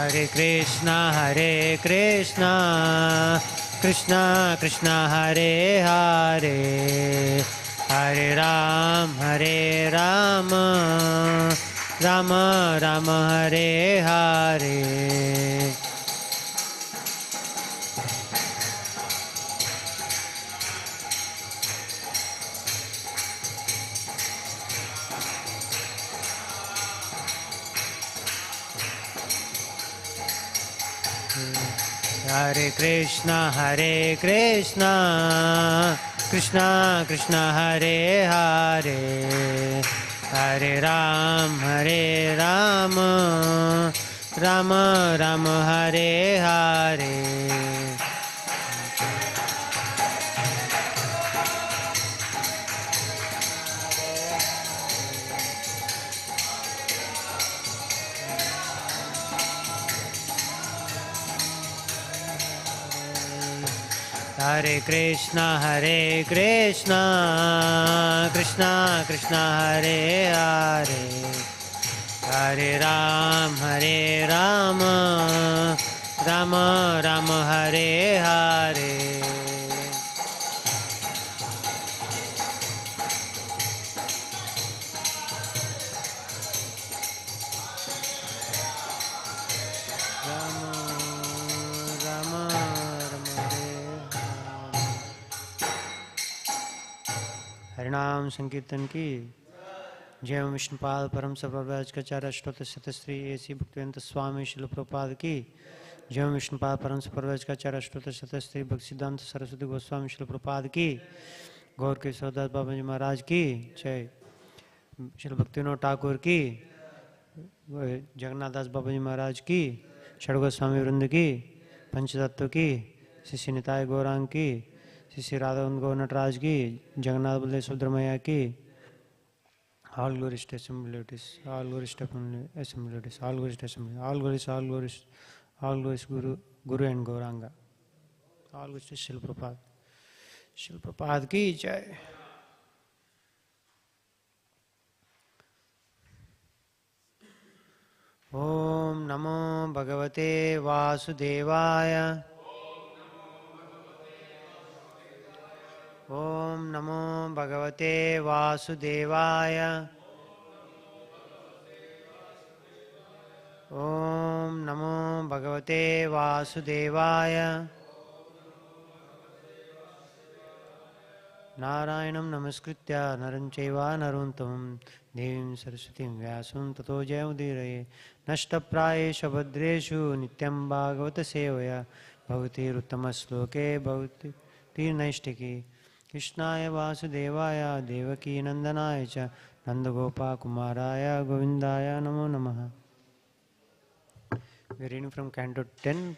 Hare Krishna, Krishna Krishna Hare Hare, Hare Rama, Rama Rama Hare Hare. Hare Krishna, Krishna Krishna Hare Hare, Hare Rama, Rama Rama Hare Hare. Hare Krishna, Krishna Krishna Hare Hare, Hare Rama, Rama Rama Hare Hare. हरिनाम संकीर्तन की जय। विष्णुपाद परम सप्रभुपादाचार्य अष्टोत्तर शतश्री ऐसी भक्तिवेदांत स्वामी शिल प्रभुपाद की जय। विष्णुपाद परम सप्रभुपादाचार्य अष्टोत्तर शतश्री भक्ति सिद्धांत सरस्वती गोस्वामी शिल प्रभुपाद की, गौर के सौदास बाबा जी महाराज की जय। शिल भक्तिविनोद ठाकुर की, जगन्नाथ दास बाबा जी महाराज की, षड गोस्वामी वृंद की, पंचतत्व की, श्री निताय गौरांग की, श्री राधा गौ नटराज की, जगन्नाथ बलदेव सुब्रमण्य की, all glories to assemblies, all glories to assemblies, all glories to assemblies, all glories, all glories, all glories Guru and Gauranga, all glories to Shil Prabhupada की जय। ओम नमो भगवते वासुदेवाय, ओम नमो भगवते वासुदेवाय, ओम नमो भगवते वासुदेवाय। नारायणं नमस्कृत्य नरं चैव नरोत्तमं देवीं सरस्वतीं व्यासं ततो जयमुदीरये। नष्टप्रायेषु भद्रेषु नित्यं भागवत सेवया भवतिरुत्तमश्लोके भवतिर्नैष्टिकी। कृष्णाय वासुदेवाय देवकी नंदनाय च नंदगोपाकुमाराय गोविंदाय नमो नमः। We are reading from Canto 10,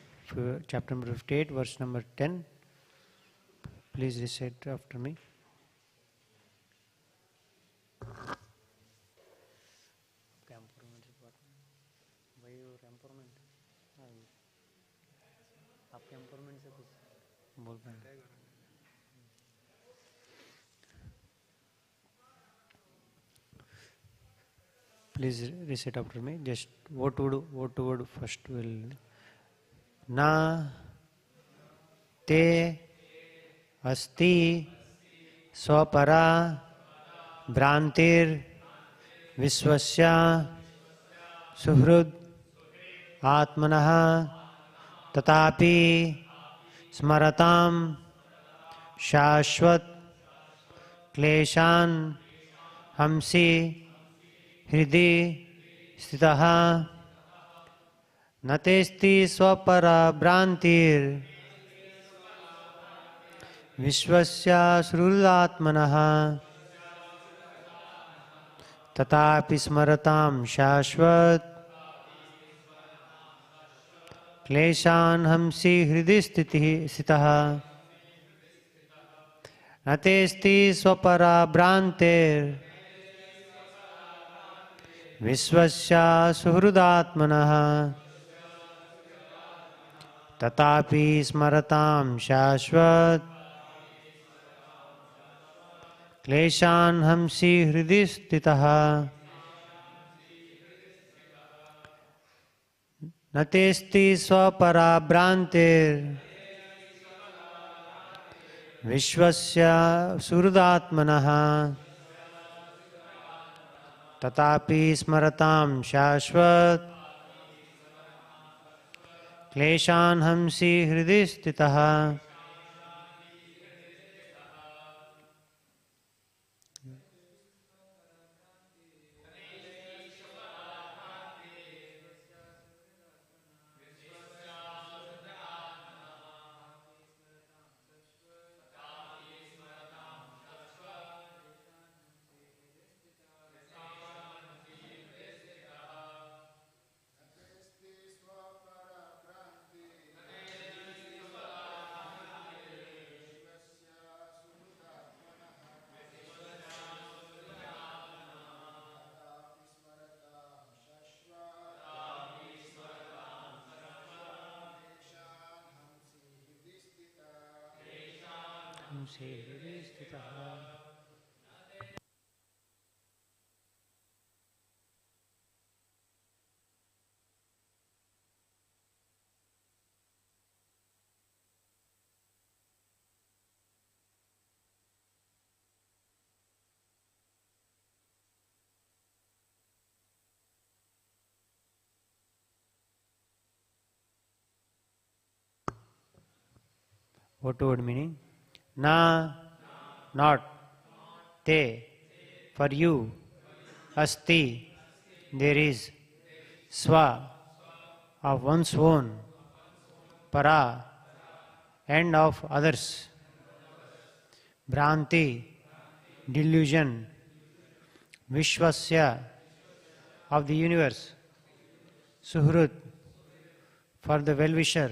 chapter number 58, verse number 10. Please recite after me. आपके एम्पावरमेंट से कुछ बोल पाएंगे? Please recite after me. Just word to word first will. Na te asti swapara भ्रांतिर विश्वस्य सुहृद आत्मनः तथापि स्मरतां शाश्वत क्लेशान् हमसि हृदि स्थितः न तेस्ति स्वपरा भ्रांतिर विश्वस्य सुहृदात्मनः तथापि स्मरतां शाश्वत क्लेशान् हमसि हृदि स्थितः न तेस्ति स्वपरा भ्रांतिर विश्वस्य सुहृदात्मनः तथापि स्मरतां शाश्वत क्लेशान् हमसि हृदि स्थितः। natesti swapara bhrantir vishwasya surudatmanaha tatapi smaratam shashvat kleshan hamsi hridhi stitaha. What word meaning? Na, not. Te, for you. Asti, there is. Swa, of one's own. Para, and of others. Bhranti, delusion. Vishwasya, of the universe. Suhrut, for the well-wisher.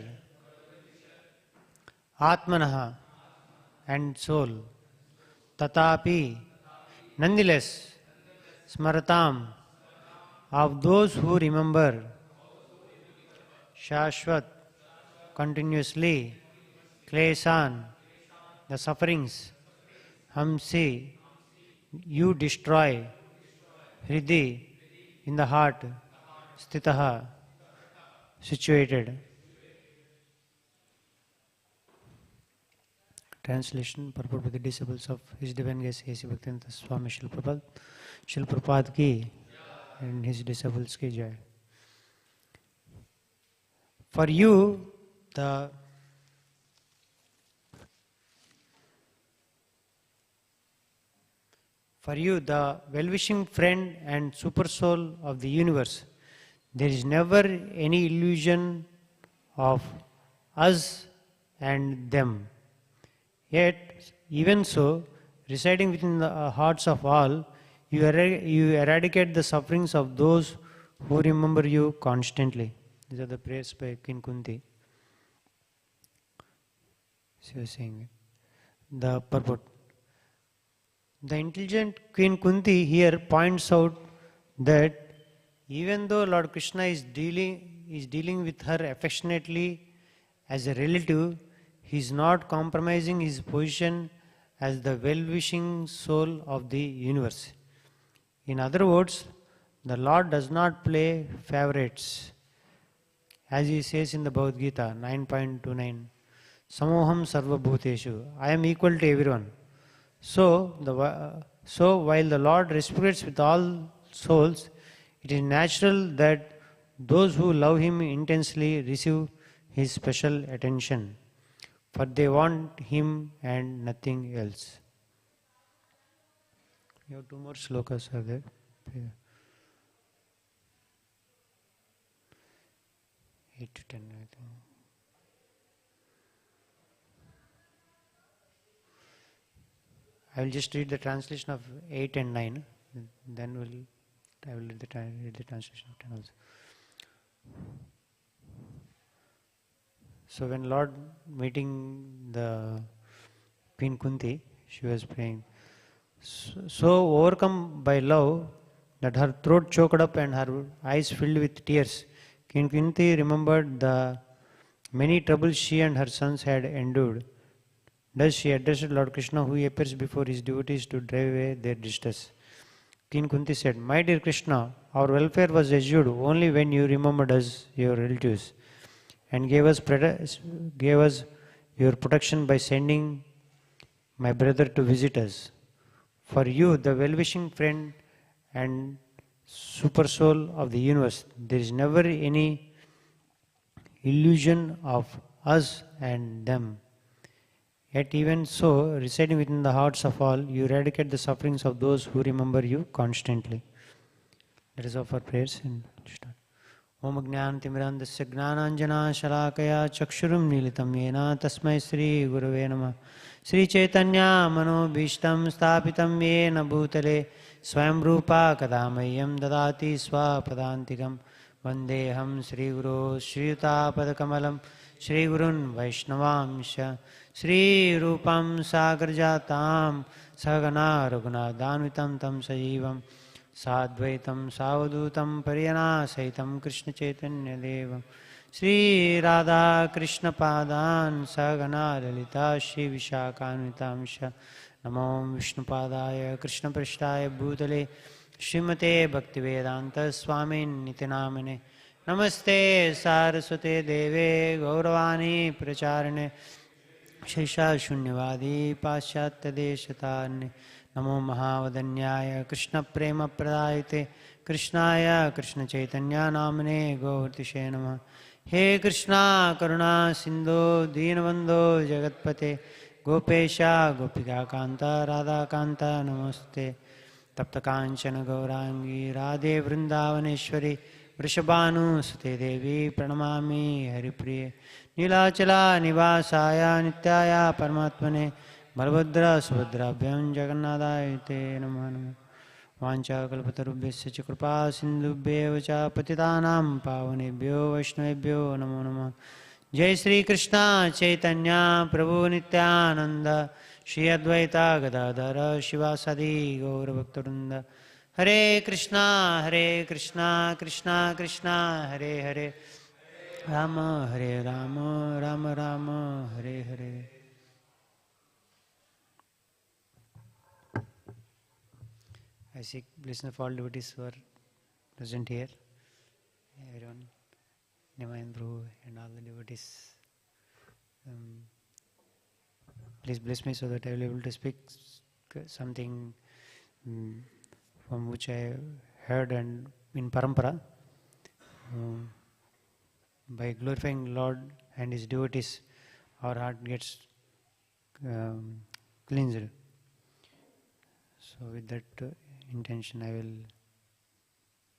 Atmanaha, and soul. Tatapi, nonetheless. Smaratam, of those who remember. Shashvat, continuously. Klesan, the sufferings. Hamsi, you destroy. Hridhi, in the heart. Stitaha, situated. Translation, purport by the disciples of His Divine Grace A.C. Bhaktivedanta Swami Srila Prabhupada ki and his disciples ki jai. For you, the well-wishing friend and super soul of the universe, there is never any illusion of us and them. Yet, even so, residing within the hearts of all, you eradicate the sufferings of those who remember you constantly. These are the prayers by Queen Kunti. She was saying it. The purport. The intelligent Queen Kunti here points out that even though Lord Krishna is dealing with her affectionately as a relative, he is not compromising his position as the well-wishing soul of the universe. In other words, the Lord does not play favorites. As he says in the Bhagavad Gita 9.29, Samoham sarva bhuteshu, I am equal to everyone. So while the Lord reciprocates with all souls, it is natural that those who love him intensely receive his special attention, for they want him and nothing else. You have two more slokas are there. 8 to 10, I think. I will just read the translation of 8 and 9. Then I will read the translation of 10 also. So when Lord meeting the Queen Kunti, she was praying. So overcome by love that her throat choked up and her eyes filled with tears, Queen Kunti remembered the many troubles she and her sons had endured. Thus she addressed Lord Krishna, who appears before his devotees to drive away their distress. Queen Kunti said, My dear Krishna, our welfare was assured only when you remembered us, your relatives, and gave us your protection by sending my brother to visit us. For you, the well-wishing friend and super soul of the universe, there is never any illusion of us and them. Yet even so, residing within the hearts of all, you eradicate the sufferings of those who remember you constantly. Let us offer prayers and start. Om Ajnanatimirandasya Gnananjana Shalakaya Chakshurum Nilitam Yena Tasmai Sri Gurave Namah. Sri Chaitanya Manobhishtam Sthapitam Yena Bhutale Swayam Rupa Kadamayam Dadati Swapadantikam Vandeham Sri Guru Sri Yuta Padakamalam Sri Gurun Vaishnavamsha Sri Rupam Sagarjatam Sagana Raghunadanvitam Tam Sajivam Sadvaitam Savadutam Pariyana Saitam Krishna Chaitanya Devam Sri Radha Krishna Padan Sagana Lalita Shri Vishakhanvitamsha Namo Vishnu Padaya Krishna Prishtaya Bhutale Srimate Bhaktivedanta Swamin Nityanamane Namaste Saraswate Deve Gauravani Pracharane Shesha Shunyavadi Paschatya Deshatarne Namo Mahavadanyaya Krishna Prema Pradayate Krishnaya Krishna Chaitanya Namane Gaurtishe Namah. He Krishna Karuna Sindhu Deenabandhu Jagatpate Gopesha Gopika Kanta Radha Kanta Namaste Tapta Kanchana Gaurangi Radhe Vrindavaneshwari Vrishabhanu Sute Devi Pranamami Haripriye Nilachala Nivasaya Nityaya Paramatmane Balabhadra Subhadrabhyam Jagannadaya Te Namah Namah Vancha Kalpatarubhyasya Cha Kripa Sindhubhyo Cha Patitanam Pavanebhyo Vaishnavebhyo Namo Namah. Jai Sri Krishna Chaitanya Prabhu Nityananda Shri Advaita Gadadhara Shivasadi Gaura Bhaktarunda. Hare Krishna Krishna Krishna Hare Hare Rama Hare Rama Rama Rama Hare Hare. I seek blessing of all devotees who are present here, everyone, Navami Prabhu and all the devotees. Please bless me so that I will be able to speak something from which I heard and in parampara. By glorifying Lord and His devotees, our heart gets cleansed. So with that intention I will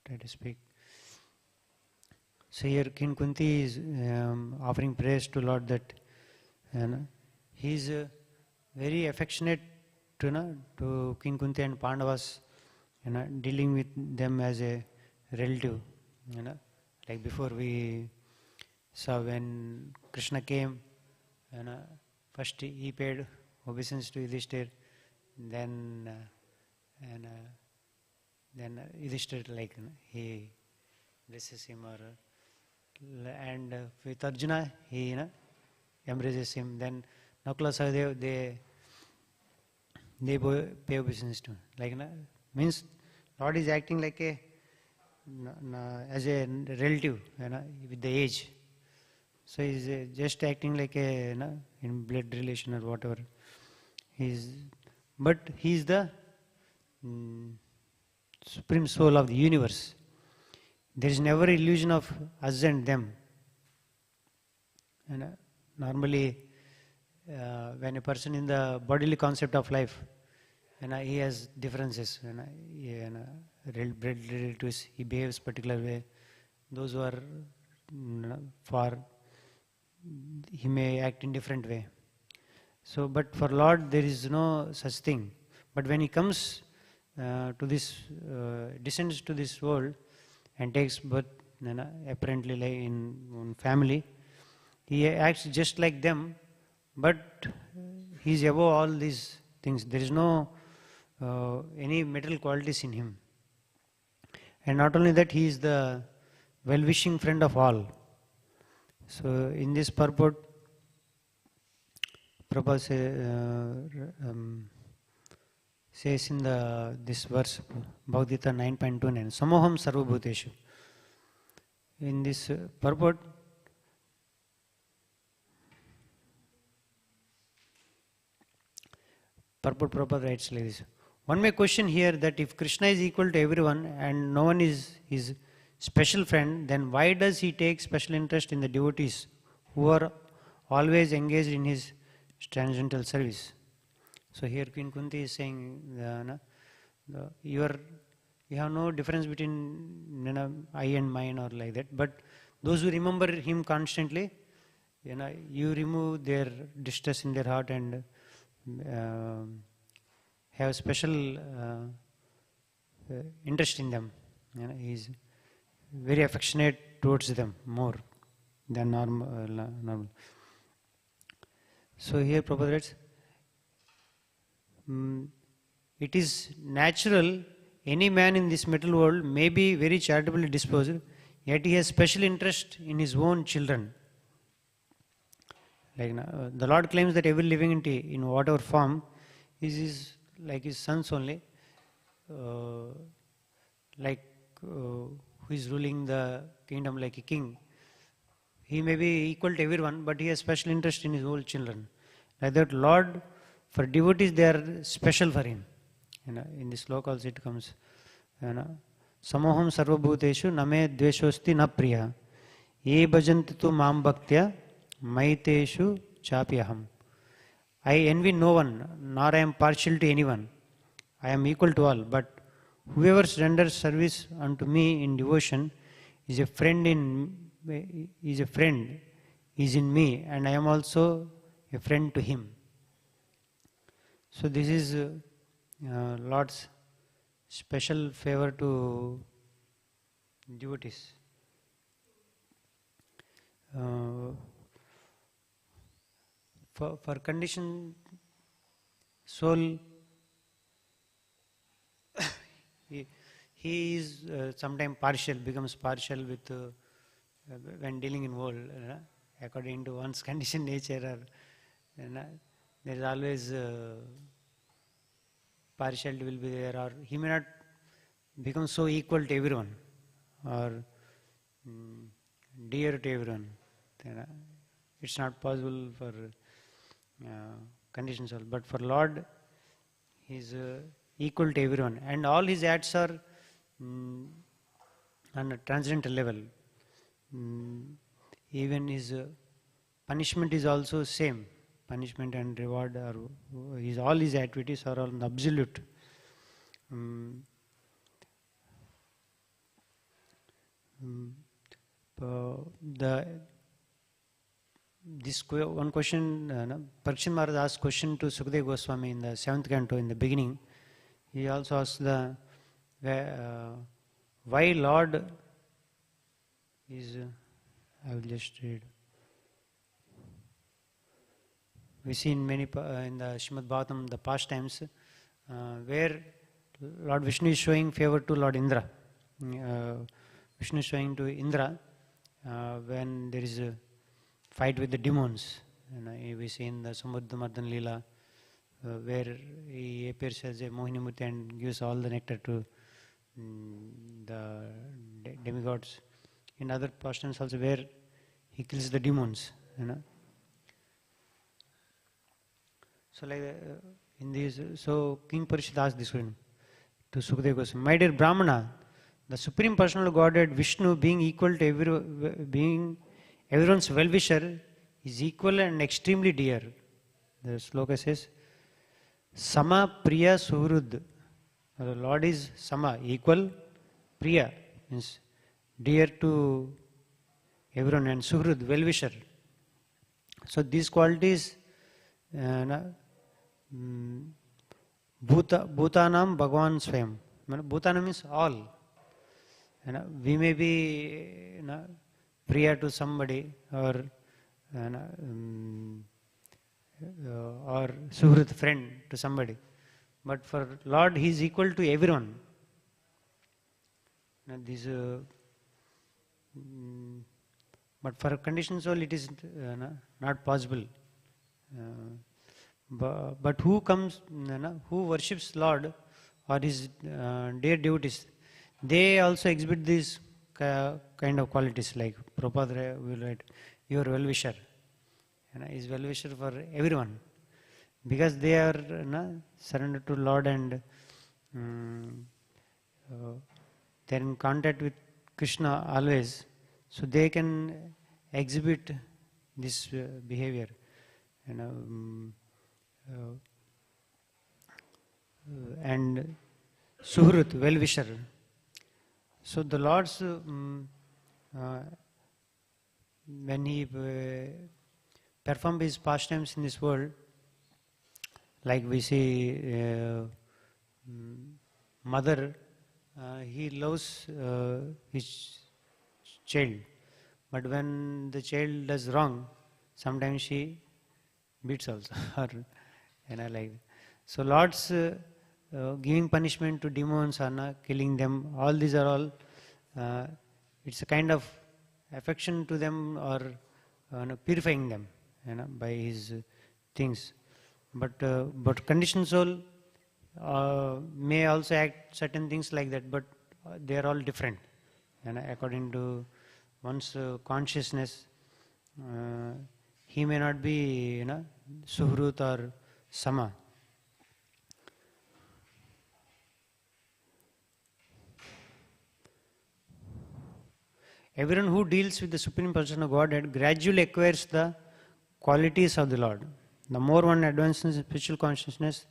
try to speak. So here King Kunti is offering praise to Lord that he is very affectionate to King Kunti and Pandavas, dealing with them as a relative. Like before we saw when Krishna came, first he paid obeisance to Yudhishthir, then Yudhishthir he blesses him, and with Arjuna he embraces him. Then Nakula Sahadev they pay obeisance to him. Means Lord is acting like as a relative with the age. So he is just acting like in blood relation or whatever. But he is the supreme soul of the universe. There is never illusion of us and them. Normally, when a person in the bodily concept of life, he has differences. Blood relatives, he behaves particular way. Those who are far, he may act in different way. So, but for Lord there is no such thing. But when he comes to this, descends to this world and takes birth, apparently like in family, he acts just like them, but he is above all these things. There is no any material qualities in him. And not only that, he is the well-wishing friend of all. So in this purport, Prabhu says in this verse, Bhagavad 9.29, Samoham Sarvabhuteshu. In this purport, Prabhupada writes like this. One may question here that if Krishna is equal to everyone and no one is his special friend, then why does he take special interest in the devotees who are always engaged in his transcendental service? So here Queen Kunti is saying, you have no difference between I and mine or like that. But those who remember him constantly, you remove their distress in their heart and have special interest in them. He is very affectionate towards them more than normal. So here Prabhupada writes, it is natural any man in this material world may be very charitably disposed, yet he has special interest in his own children. Like the Lord claims that every living entity in whatever form is like his sons only, who is ruling the kingdom like a king. He may be equal to everyone, but he has special interest in his own children. Like that, Lord, for devotees, they are special for him. In this sloka also it comes. Samoham sarvabhuteshu name dveshosti na priya. Ye bhajanti tu mam bhaktya maiteshu chapyaham. I envy no one, nor I am partial to anyone. I am equal to all, but whoever renders service unto me in devotion is a friend is in me, and I am also a friend to him. So this is Lord's special favor to devotees. For conditioned soul, he is sometimes partial, becomes partial with when dealing in world, according to one's conditioned nature. There is always partiality will be there, or he may not become so equal to everyone or dear to everyone. It's not possible for conditioned soul, but for Lord, he is equal to everyone, and all his acts are on a transcendental level. Even his punishment is also same. Punishment and reward are all his activities are all absolute. This one question, Parikshit Maharaj asked question to Sukadeva Goswami in the 7th canto in the beginning. He also asked why Lord is, I will just read. We see in many in the Srimad Bhagvatam the past times where Lord Vishnu is showing favor to Lord Indra. Vishnu is showing to Indra when there is a fight with the demons. We see in the Samudramardhan Leela where he appears as a Mohini Murti and gives all the nectar to the demigods. In other pastimes also where he kills the demons. So like in these, so King Parishit asked this one to Sukadeva Goswami, my dear Brahmana, the Supreme Personal Godhead Vishnu being equal to everyone's well-wisher is equal and extremely dear. The sloka says, Sama Priya Suhrud. The Lord is Sama, equal, Priya, means dear to everyone, and Suhrud, well-wisher. So these qualities, Bhutanam Bhagavan Swayam. Bhutanam means all. We may be priya to somebody or Suhrit, friend to somebody. But for Lord, He is equal to everyone. But for a conditioned soul, it is not possible. But who comes, who worships Lord or his dear devotees, they also exhibit these kind of qualities, like Prabhupada will write, your well-wisher. Is well-wisher for everyone, because they are surrendered to Lord, and they're in contact with Krishna always, so they can exhibit this behavior. And Suhrut, well-wisher. So the Lord's, when he performed his pastimes in this world, like we see mother, he loves his child, but when the child does wrong, sometimes she beats also, or like. So Lord's giving punishment to demons or killing them, all these are all, it's a kind of affection to them, or purifying them by his things. But conditioned soul may also act certain things like that, but they are all different, according to one's consciousness. He may not be Suhrut or Sama. Everyone who deals with the Supreme Person of Godhead gradually acquires the qualities of the Lord. The more one advances in spiritual consciousness,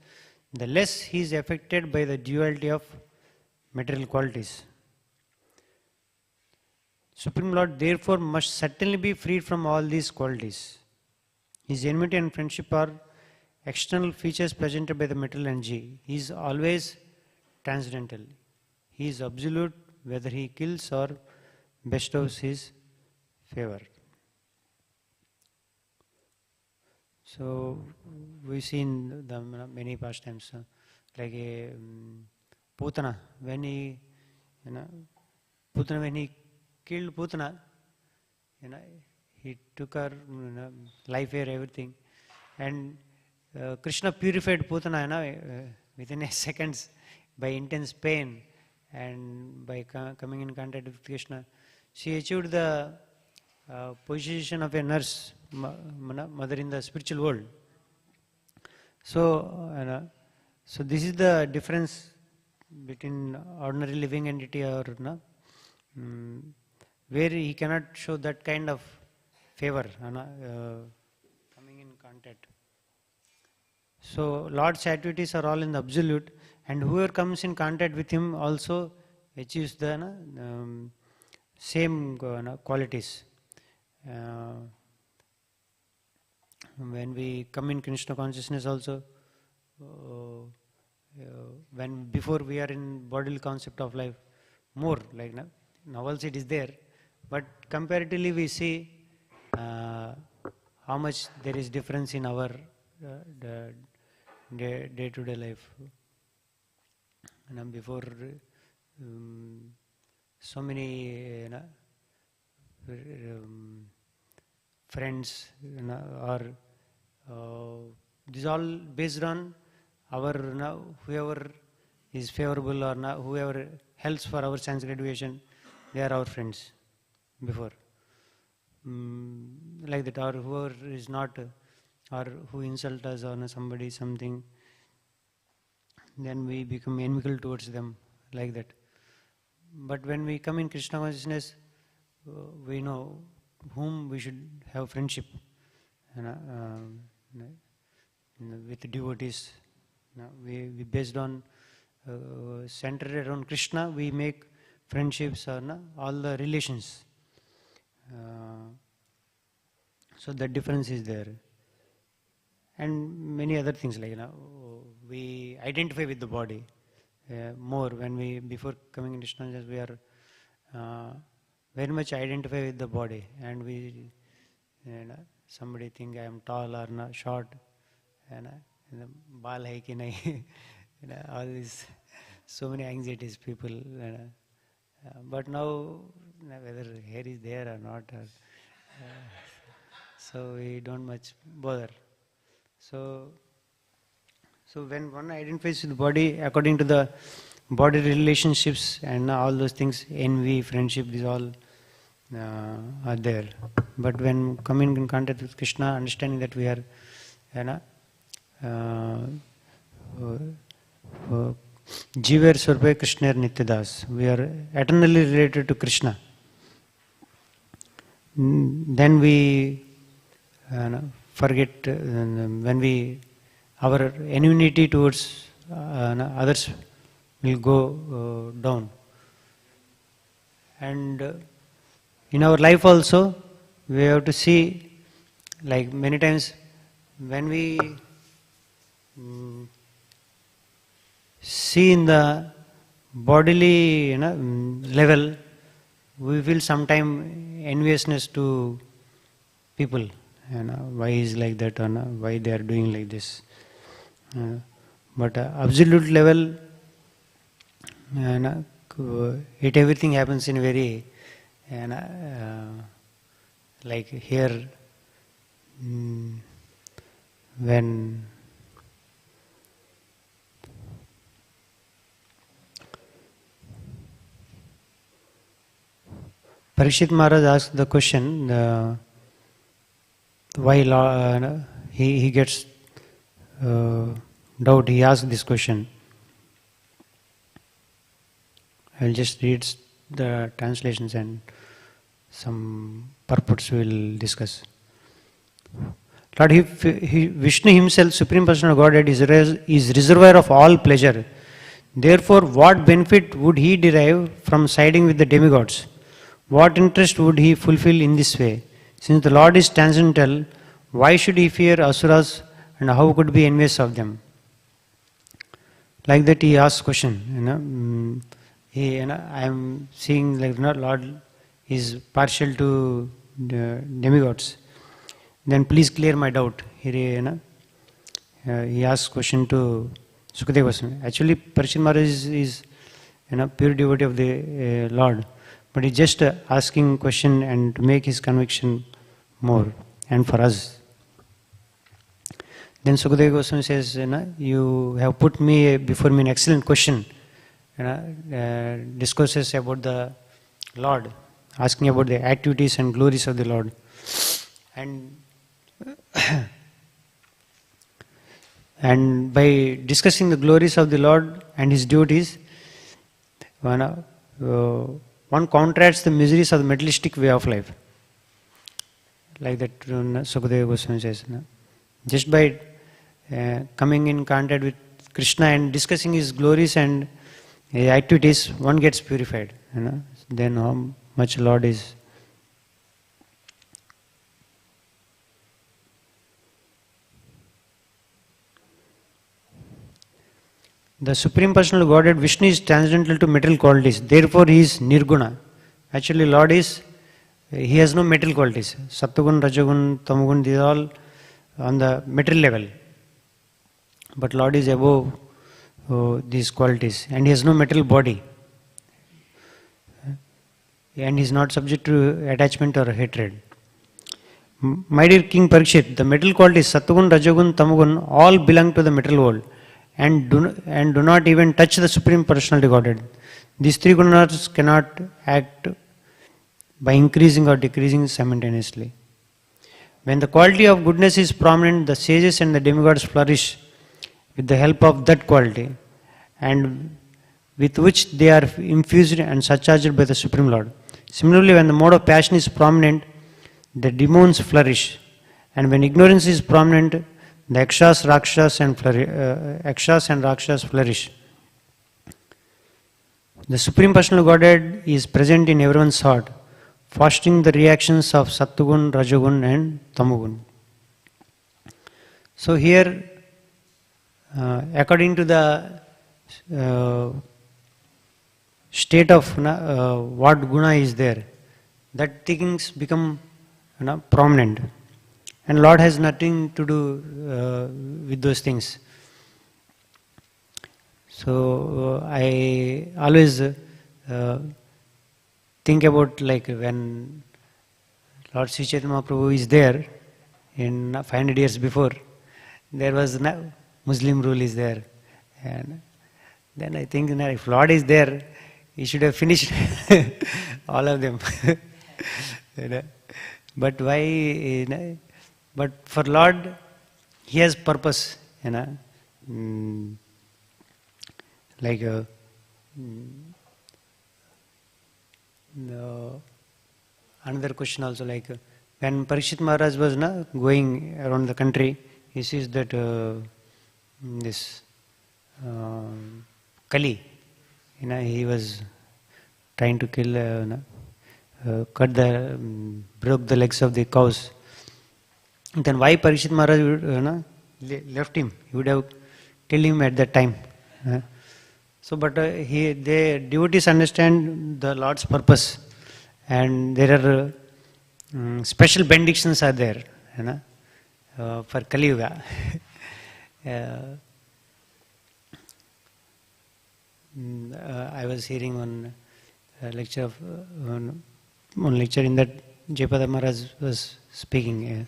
the less he is affected by the duality of material qualities. Supreme Lord therefore must certainly be freed from all these qualities. His enmity and friendship are external features presented by the material energy. He is always transcendental. He is absolute, whether he kills or bestows his favor. So we see in the many pastimes, like Putana, when he killed Putana, he took her life here, everything, and Krishna purified Putana within a seconds by intense pain, and by coming in contact with Krishna, she achieved the position of a nurse, mother in the spiritual world. So, so this is the difference between ordinary living entity or where he cannot show that kind of favor, coming in contact. So Lord's activities are all in the absolute, and whoever comes in contact with him also achieves the same qualities. When we come in Krishna consciousness also, when before we are in bodily concept of life, more like now also it is there, but comparatively we see how much there is difference in our day-to-day life. And before so many friends or this all based on our whoever is favorable or whoever helps for our sense graduation, they are our friends before. Like that, or whoever is not, or who insult us or somebody something, then we become envious towards them, like that. But when we come in Krishna consciousness, we know whom we should have friendship with devotees. We based on centered around Krishna, we make friendships or all the relations. So the difference is there, and many other things like we identify with the body more when we before coming in Krishna consciousness, we are very much identify with the body, and we somebody think I am tall or not short, and baal hai ki nahi, all these so many anxieties people. But now whether hair is there or not, so we don't much bother. So So when one identifies with the body, according to the body relationships and all those things, envy, friendship, these all are there. But when coming in contact with Krishna, understanding that we are Jiver Swarpe Krishna Nityadas, we are eternally related to Krishna. Then we forget when we our enmity towards others will go down. And in our life also, we have to see, like many times when we see in the bodily level, we feel sometime enviousness to people. Why is like that, or why they are doing like this. But absolute level, everything happens in a very, like here, when Parikshit Maharaj asked the question, why he gets doubt, he asked this question. I'll just read the translations and some purports we'll discuss. Lord, Vishnu himself, Supreme Personal Godhead, is reservoir of all pleasure. Therefore, what benefit would he derive from siding with the demigods? What interest would he fulfill in this way? Since the Lord is transcendental, why should he fear asuras, and how could be envious of them? Like that he asks question. I am seeing like Lord is partial to demigods. Then please clear my doubt. He asks question to Sukadeva Goswami. Actually, Parikshit Maharaj is pure devotee of the Lord. But he's just asking question and to make his conviction more, and for us. Then Sukadeva Goswami says, you have put before me an excellent question. Discourses about the Lord, asking about the activities and glories of the Lord. And and by discussing the glories of the Lord and his devotees, one contrasts the miseries of the materialistic way of life. Like that Sukadeva Goswami says. Just by coming in contact with Krishna and discussing his glories and activities, one gets purified. Then how much Lord is. The Supreme Personal Godhead, Vishnu, is transcendental to material qualities. Therefore, he is nirguna. Actually, Lord is, he has no material qualities. Sattvagun, Rajagun, Tamagun, these are all on the material level. But Lord is above these qualities, and he has no material body. And he is not subject to attachment or hatred. My dear King Parikshit, the material qualities, Sattvagun, Rajagun, Tamagun, all belong to the material world. And do not even touch the Supreme Personality Godhead. These three gunas cannot act by increasing or decreasing simultaneously. When the quality of goodness is prominent, the sages and the demigods flourish with the help of that quality, and with which they are infused and surcharged by the Supreme Lord. Similarly, when the mode of passion is prominent, the demons flourish, and when ignorance is prominent, the Yakshas, and Rakshas flourish. The Supreme Personal Godhead is present in everyone's heart, fostering the reactions of Sattvagun, Rajagun and Tamagun. So here, according to the state of what guna is there, that things become prominent. And Lord has nothing to do with those things. So I always think about like when Lord Sri Chaitanya Prabhu is there in 500 years before, there was Muslim rule is there. And then I think, if Lord is there, He should have finished all of them. But why? But for Lord, He has purpose. Like another question also, like when Parikshit Maharaj was going around the country, he sees that this Kali, he was trying to kill, broke the legs of the cows. Then why Parikshit Maharaj would, left him? He would have killed him at that time. So, but the devotees understand the Lord's purpose, and there are special benedictions are there, for Kali Yuga. I was hearing one lecture one lecture in that Jayapada Maharaj was speaking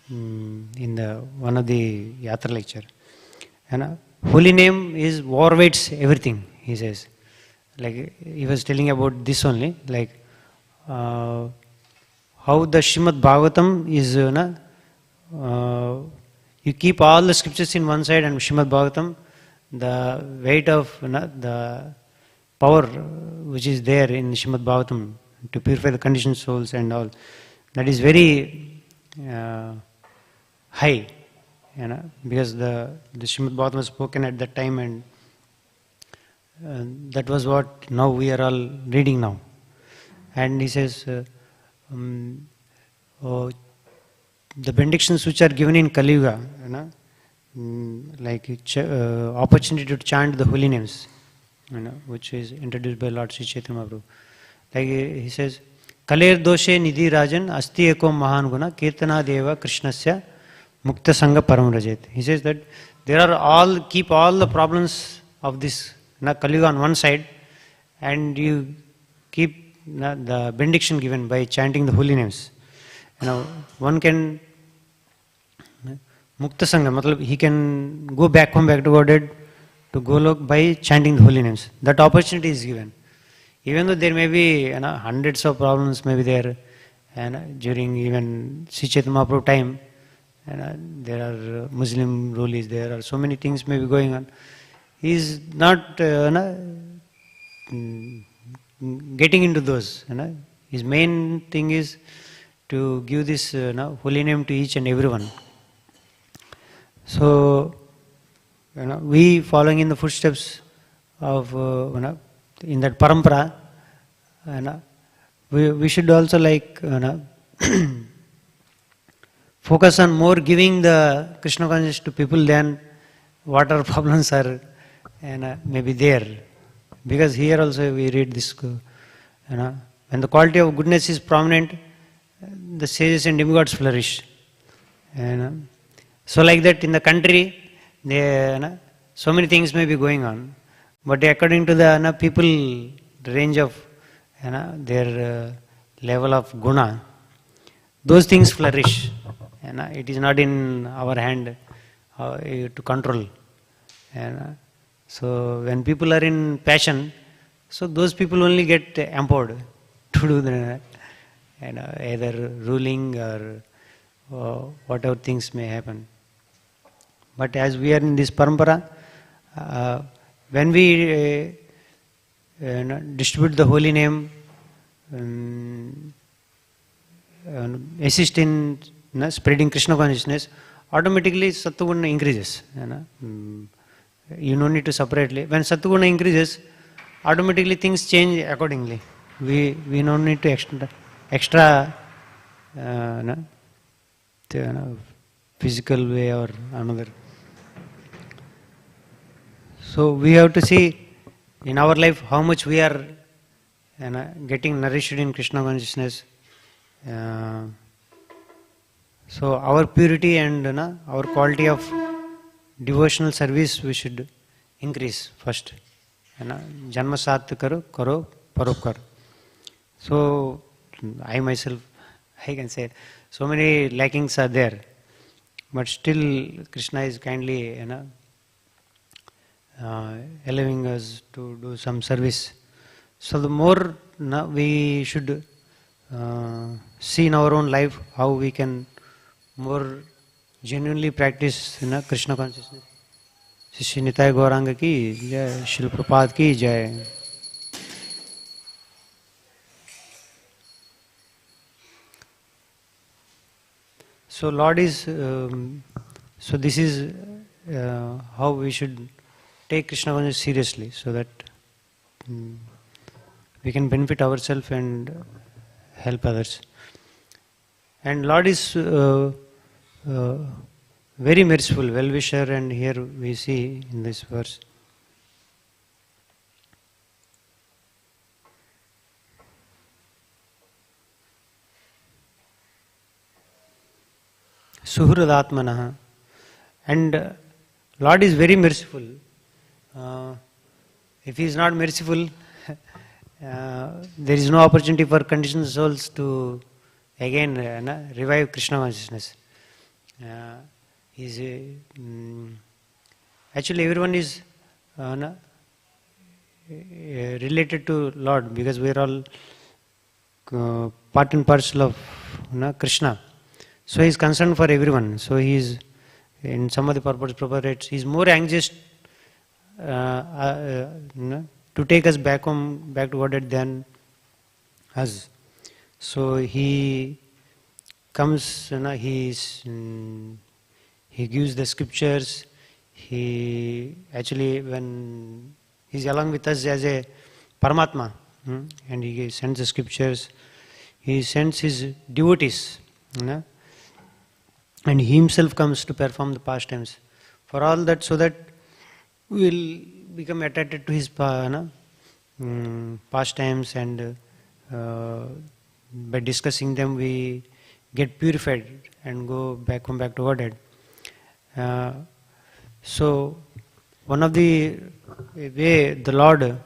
in one of the Yatra lecture. Holy name is overweights everything, he says. Like he was telling about this only, like how the Srimad Bhagvatam is, you keep all the scriptures in one side, and Srimad Bhagavatam, the weight of the power which is there in Srimad Bhagavatam to purify the conditioned souls and all, that is very high. Because the Srimad Bhagavatam was spoken at that time, and that was what now we are all reading now. And he says, the benedictions which are given in Kali Yuga, like opportunity to chant the holy names, which is introduced by Lord Sri Chaitanya Mahaprabhu. Like he says, Kaler doshe nidhi rajan asti eko mahan guna kirtana deva krishnasya Mukta Sangha Param Rajat. He says that there are keep all the problems of this Kali Yuga on one side, and you keep the benediction given by chanting the holy names. One can Mukta Sangha, matlab he can go back home, back to Godhead, to Golok by chanting the holy names. That opportunity is given. Even though there may be hundreds of problems may be there, and during even Sri Chaitanya Mahaprabhu time, there are Muslim rule is there, or so many things may be going on. He is not getting into those. His main thing is to give this holy name to each and everyone. So, we following in the footsteps of in that parampara, we should also like focus on more giving the Krishna consciousness to people than what our problems are maybe there. Because here also we read this, when the quality of goodness is prominent, the sages and demigods flourish. So like that in the country, so many things may be going on. But according to the people, the range of their level of guna, those things flourish. It is not in our hand to control. So when people are in passion, so those people only get empowered to do the either ruling or whatever things may happen. But as we are in this parampara, when we distribute the holy name, assist in spreading Krishna consciousness, automatically Sattva-guna increases. You no need to separately. When Sattva-guna increases, automatically things change accordingly. We no need to extra physical way or another. So we have to see in our life how much we are getting nourished in Krishna consciousness. So our purity and our quality of devotional service we should increase first. Janma sat karo paropkar. So I myself, I can say so many lackings are there, but still Krishna is kindly allowing us to do some service. So the more we should see in our own life how we can more genuinely practice Krishna consciousness. Shri Nitai Gauranga ki jai, Shri Prabhupada ki jai. So Lord is, so this is how we should take Krishna consciousness seriously, so that we can benefit ourselves and help others. And Lord is very merciful, well-wisher, and here we see in this verse. Suhrudatmanaha. And Lord is very merciful. If He is not merciful, there is no opportunity for conditioned souls to again revive Krishna consciousness. Actually everyone is related to Lord, because we are all part and parcel of Krishna. So He is concerned for everyone. So He is, in some of the purpose He is more anxious to take us back home, back to Godhead than us. So He comes, He gives the scriptures. He actually, when He is along with us as a Paramatma, and He sends the scriptures, He sends His devotees, and He Himself comes to perform the pastimes. For all that, so that we will become attracted to His pastimes, and by discussing them we get purified and go back home, back to Godhead. So one of the way the Lord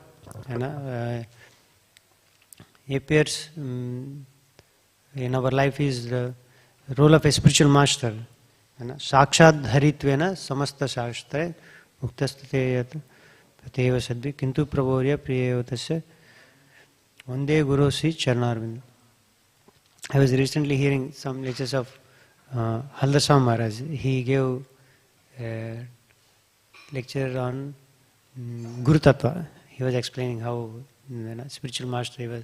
appears in our life is the role of a spiritual master. Sakshat dharitvena samasta shastre muktastate Pateva Sadvi Kintu Prabhurya Priyayotasya Vande Guru Sri Charanarvind. I was recently hearing some lectures of Haldaswami Maharaj. He gave a lecture on Guru Tattva. He was explaining how spiritual master he was.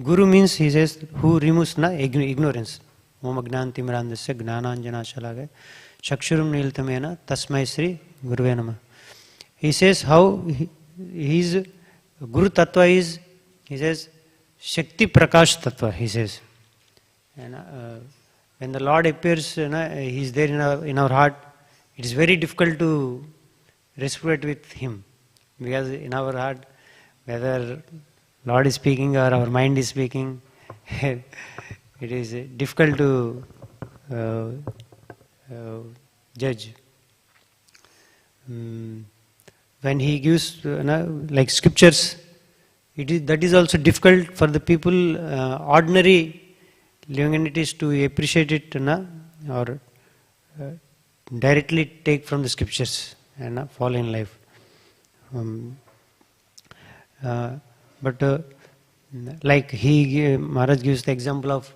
Guru means, he says, who removes ignorance. Om Agnanti Mirandasya Gnananjana Shalage Chakshurum Niltamena Tasmai Sri Guruve Namah. He says how his Guru Tattva is, he says, Shakti Prakash Tattva, he says. And when the Lord appears, He is there in our heart, it is very difficult to reciprocate with Him. Because in our heart, whether Lord is speaking or our mind is speaking, it is difficult to judge. When He gives like scriptures, that is also difficult for the people, ordinary living entities, to appreciate it or directly take from the scriptures and follow in life. But like Maharaj gives the example of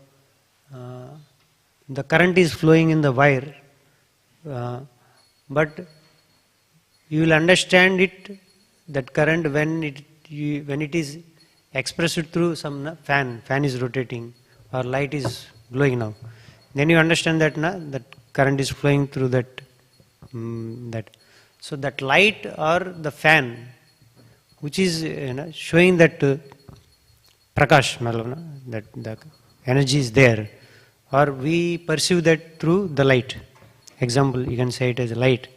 the current is flowing in the wire, but you will understand it, that current, when it is expressed through some fan is rotating or light is glowing now. Then you understand that that current is flowing through that. So that light or the fan, which is showing that prakash, that the energy is there, or we perceive that through the light. Example, you can say it as light.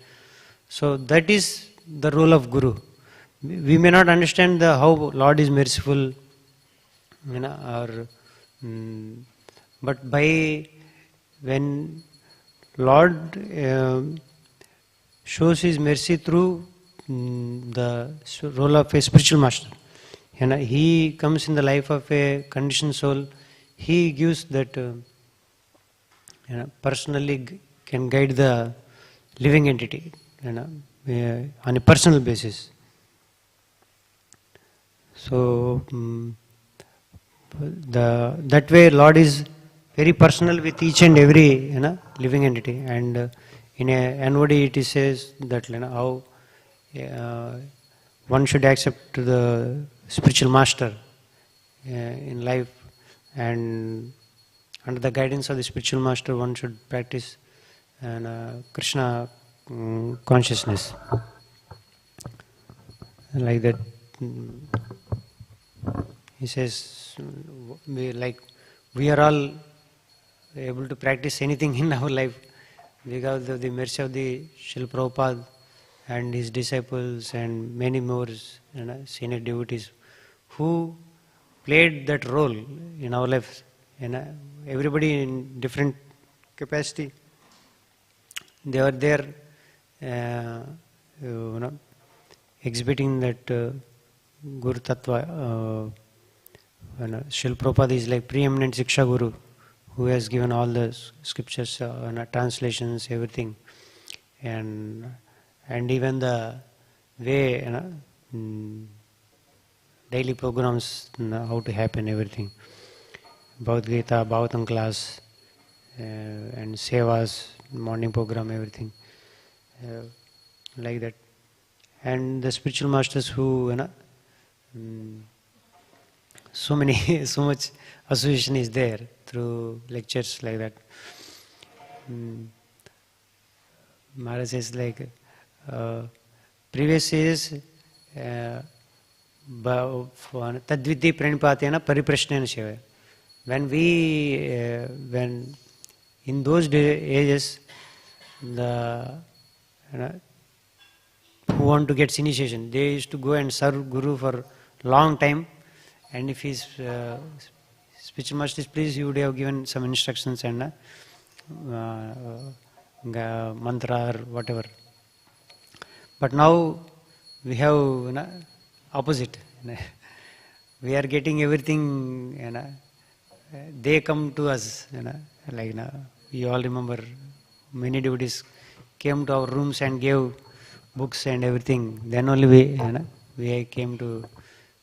So that is the role of Guru. We may not understand how Lord is merciful, but when Lord shows His mercy through the role of a spiritual master, He comes in the life of a conditioned soul, He gives that personally can guide the living entity, on a personal basis. So that way Lord is very personal with each and every living entity, and in a NOD it says that how one should accept the spiritual master in life, and under the guidance of the spiritual master one should practice Krishna consciousness, like that. He says we are all able to practice anything in our life because of the mercy of the Srila Prabhupada and his disciples and many more senior devotees who played that role in our life. Everybody in different capacity, they are there exhibiting that Guru Tattva. Srila Prabhupada is like preeminent Siksha Guru, who has given all the scriptures, translations, everything, and even the way daily programs, how to happen, everything. Bhagavad-gita, Bhagavatam class, and Sevas, morning program, everything, like that. And the spiritual masters who, so much association is there through lectures like that. Maharaj says like, previous is tadviti pranipatena pariprashnena seva. When in those ages, the who want to get initiation, they used to go and serve Guru for long time, and if his spiritual master is pleased, he would have given some instructions and mantra or whatever. But now we have opposite. We are getting everything. They come to us. Like you all remember, many devotees came to our rooms and gave books and everything. Then only we came to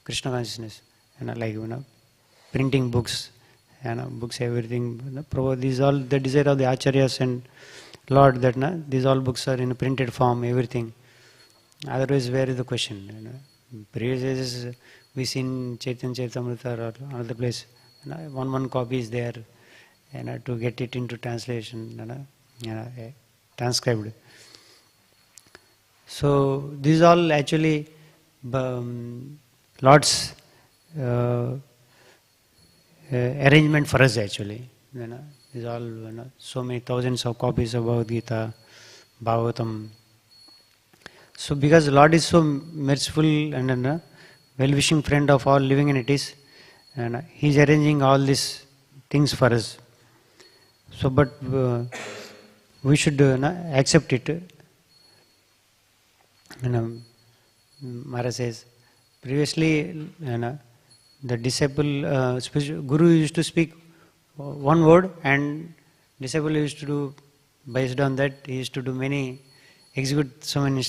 Krishna consciousness. Like printing books, books, everything. These all the desire of the acharyas and Lord, that these all books are in a printed form, everything. Otherwise, where is the question? Previous ages we seen Chaitanya Charitamrita or another place. One copy is there, to get it into translation, transcribed. So these all actually Lord's arrangement for us actually. These all so many thousands of copies of Bhagavad-gita, Bhagavatam. So because Lord is so merciful and well-wishing friend of all living entities, and He is arranging all these things for us. So, but we should accept it. Maharaj says, previously the disciple, Guru used to speak one word, and disciple used to do, based on that, he used to do many, execute so many.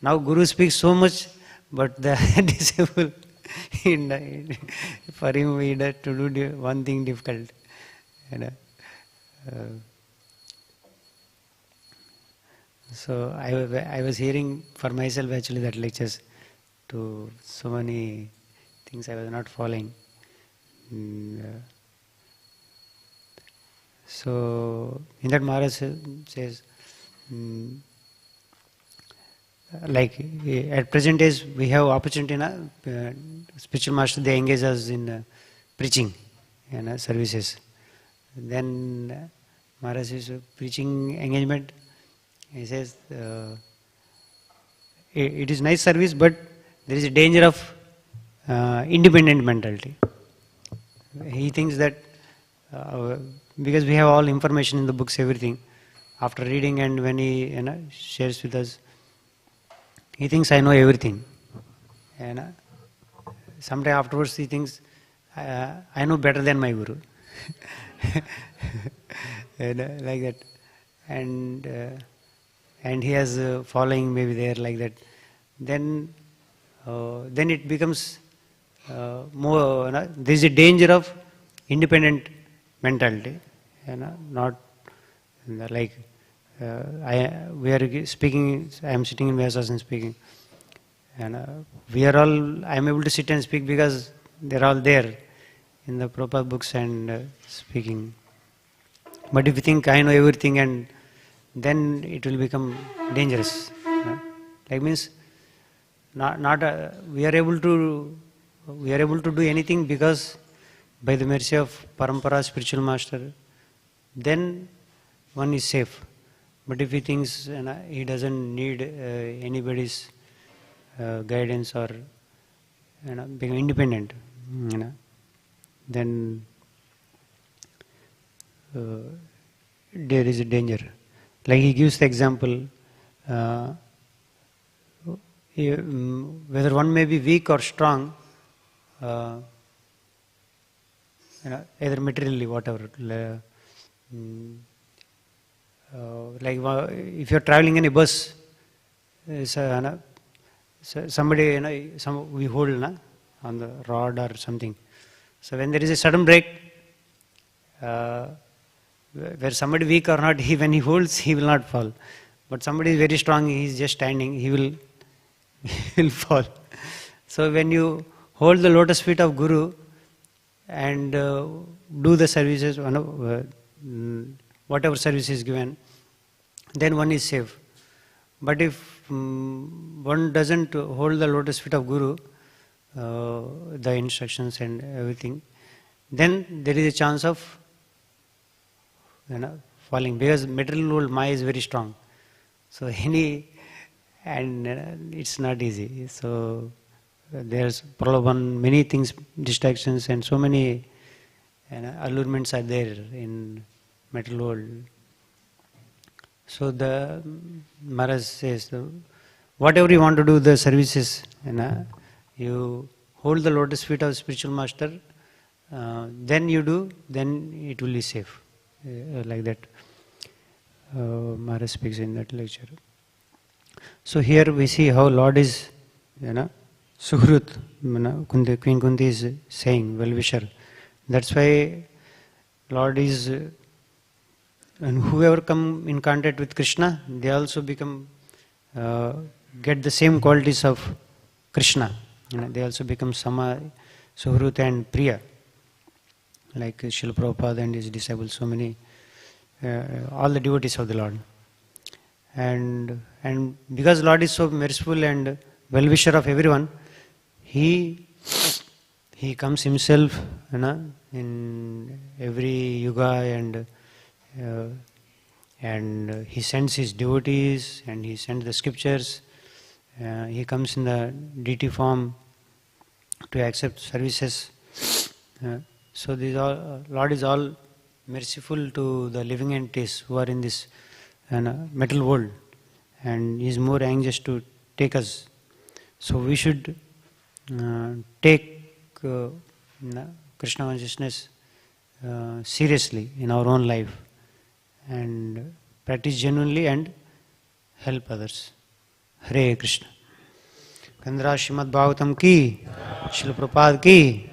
Now Guru speaks so much, but the disciple, for him, he had to do one thing difficult. So I was hearing for myself actually that lectures to so many things I was not following. So in that Maharaj says, like at present days we have opportunity, spiritual master, they engage us in preaching and services. Then Maharaj is preaching engagement. He says it is nice service, but there is a danger of independent mentality. He thinks that because we have all information in the books, everything, after reading and when he shares with us, he thinks I know everything. And sometime afterwards he thinks I know better than my Guru. And, like that. And and he has following maybe there like that, then it becomes more, there is a danger of independent mentality, not like we are speaking, I am sitting in Vyasas and speaking, and we are all, I am able to sit and speak because they are all there in the proper books and speaking. But if you think I know everything, and then it will become dangerous. Like means we are able to do anything because by the mercy of Parampara, spiritual master, then one is safe. But if he thinks he doesn't need anybody's guidance or being independent, then there is a danger. Like he gives the example, whether one may be weak or strong, either materially, whatever. Like if you are traveling in a bus, somebody, we hold on the rod or something. So when there is a sudden break, where somebody weak or not, when he holds, he will not fall. But somebody is very strong, he is just standing, he will fall. So when you hold the lotus feet of Guru and do the services, whatever service is given, then one is safe. But if one doesn't hold the lotus feet of Guru, the instructions and everything, then there is a chance of falling, because material world Maya is very strong. So it's not easy. So there's Prabhupada, many things, distractions, and so many allurements are there in material world. So the Maharaj says, whatever you want to do, the services, you hold the lotus feet of spiritual master, then you do, then it will be safe. Like that, Maharaj speaks in that lecture. So here we see how Lord is, Suhrut, Queen Kunti is saying, well-wisher. That's why Lord is, and whoever come in contact with Krishna, they also become, get the same qualities of Krishna. They also become Sama, Suhrut and Priya. Like Srila Prabhupada and his disciples, so many, all the devotees of the Lord. And because Lord is so merciful and well-wisher of everyone, He comes Himself in every yuga, and He sends His devotees, and He sends the scriptures. He comes in the deity form to accept services. So Lord is all merciful to the living entities who are in this metal world, and He is more anxious to take us. So we should take Krishna consciousness seriously in our own life and practice genuinely and help others. Hare Krishna. Kandra Srimad Bhagvatam ki, Srila Prabhupada ki.